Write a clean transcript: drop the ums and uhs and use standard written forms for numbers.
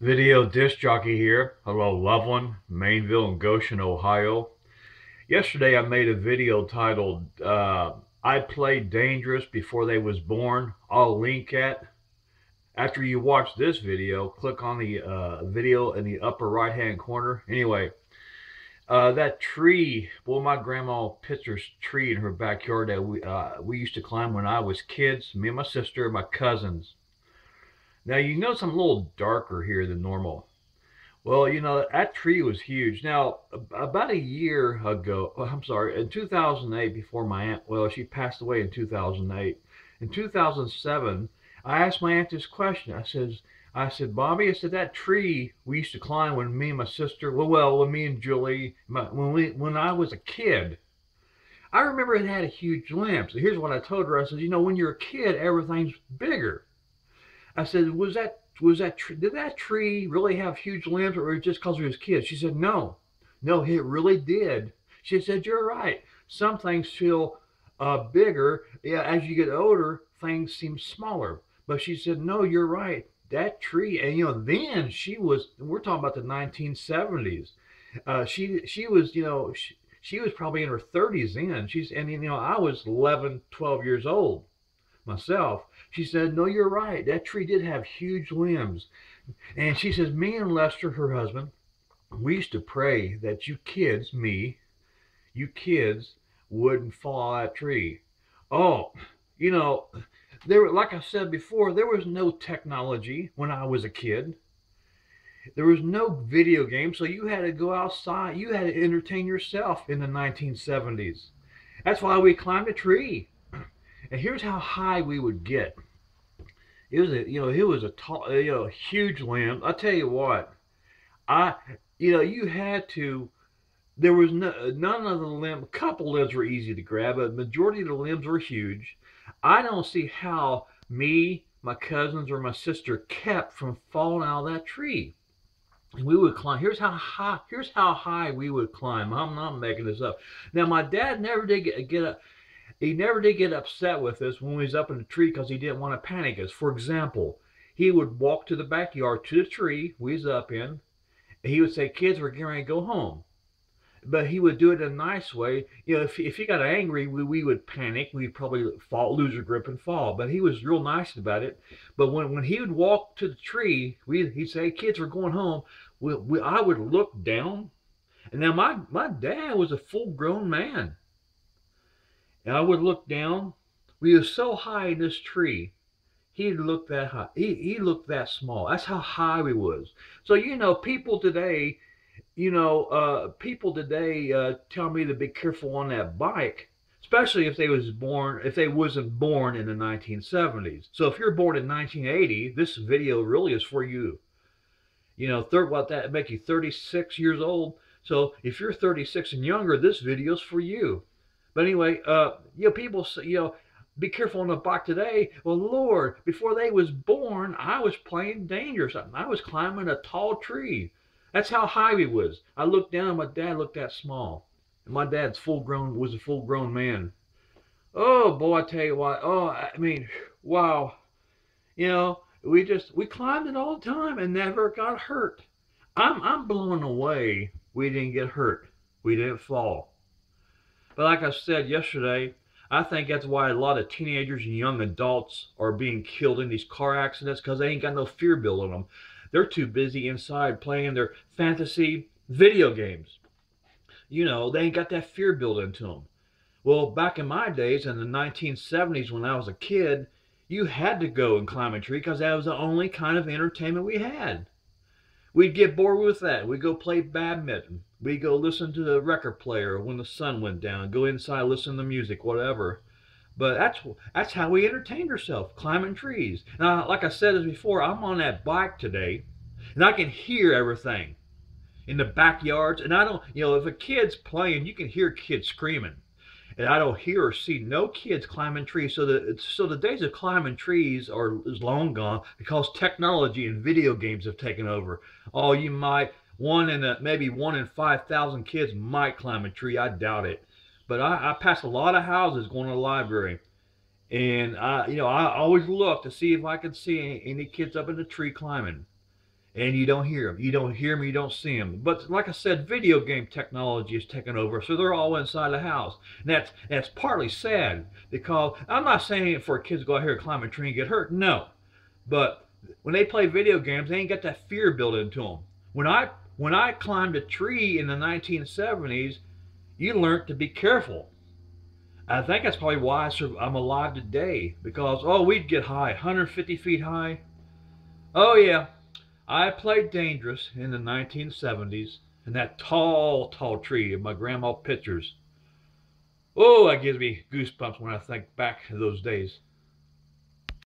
Video disc jockey here. Hello, Loveland, Mainville, and Goshen, Ohio. Yesterday I made a video titled I Played Dangerous Before They Was Born. I'll link it. After you watch this video, click on the video in the upper right hand corner. Anyway, that tree, boy, my grandma pictures tree in her backyard that we used to climb when I was kids, me and my sister and my cousins. Now you notice I'm a little darker here than normal. Well, that tree was huge. Now, about a year ago, I'm sorry, in 2008, before my aunt, well, she passed away in 2008. In 2007, I asked my aunt this question. I said, Bobby, I said, that tree we used to climb when me and my sister, when me and Julie, when I was a kid, I remember it had a huge limb. So here's what I told her. I said, when you're a kid, everything's bigger. I said, did that tree really have huge limbs, or just because it was kids? She said, no, it really did. She said, you're right. Some things feel bigger. Yeah, as you get older, things seem smaller. But she said, no, you're right. That tree, and then we're talking about the 1970s. She was, she was probably in her 30s then. I was 11, 12 years old myself. She said, no, you're right. That tree did have huge limbs. And she says, me and Lester, her husband, we used to pray that you kids wouldn't fall out of that tree. Oh, you know, like I said before, there was no technology when I was a kid. There was no video game, so you had to go outside. You had to entertain yourself in the 1970s. That's why we climbed a tree. And here's how high we would get. It was a tall, huge limb. I tell you what, I, you had to. There was none of the limbs. A couple limbs were easy to grab, but the majority of the limbs were huge. I don't see how me, my cousins, or my sister kept from falling out of that tree. And we would climb. Here's how high. Here's how high we would climb. I'm not making this up. Now, my dad never did get up. He never did get upset with us when we was up in the tree because he didn't want to panic us. For example, he would walk to the backyard to the tree we was up in, and he would say, kids, we're getting ready to go home. But he would do it in a nice way. If he got angry, we would panic. We'd probably fall, lose our grip and fall. But he was real nice about it. But when he would walk to the tree, he'd say, hey, kids, we're going home. I would look down. And now my dad was a full-grown man. And I would look down. We were so high in this tree. He looked that high. He looked that small. That's how high we was. So people today tell me to be careful on that bike, especially if they wasn't born in the 1970s. So if you're born in 1980, this video really is for you. That make you 36 years old. So if you're 36 and younger, this video is for you. But anyway, people say, be careful on the bike today. Well, Lord, before they was born, I was playing dangerous. I was climbing a tall tree. That's how high we was. I looked down, my dad looked that small. And my dad's was a full-grown man. Oh, boy, I tell you what. Oh, I mean, wow. We climbed it all the time and never got hurt. I'm blown away we didn't get hurt. We didn't fall. But like I said yesterday, I think that's why a lot of teenagers and young adults are being killed in these car accidents, because they ain't got no fear built in them. They're too busy inside playing their fantasy video games. They ain't got that fear built into them. Well, back in my days, in the 1970s, when I was a kid, you had to go and climb a tree because that was the only kind of entertainment we had. We'd get bored with that. We'd go play badminton. We'd go listen to the record player when the sun went down. Go inside, listen to music, whatever. But that's how we entertained ourselves, climbing trees. Now, like I said before, I'm on that bike today, and I can hear everything in the backyards. And I don't, if a kid's playing, you can hear kids screaming. And I don't hear or see no kids climbing trees. So the days of climbing trees is long gone because technology and video games have taken over. Oh, you might, maybe 1 in 5,000 kids might climb a tree. I doubt it. But I pass a lot of houses going to the library, and I always look to see if I can see any kids up in the tree climbing. and you don't hear them. You don't hear them, you don't see them. But like I said, video game technology is taking over, so they're all inside the house. And that's partly sad, because I'm not saying for kids to go out here and climb a tree and get hurt. No. But when they play video games, they ain't got that fear built into them. When I climbed a tree in the 1970's, you learned to be careful. I think that's probably why I'm alive today, because we'd get high, 150 feet high. Oh yeah, I played dangerous in the 1970's in that tall, tall tree of my grandma pictures. Oh, that gives me goosebumps when I think back to those days.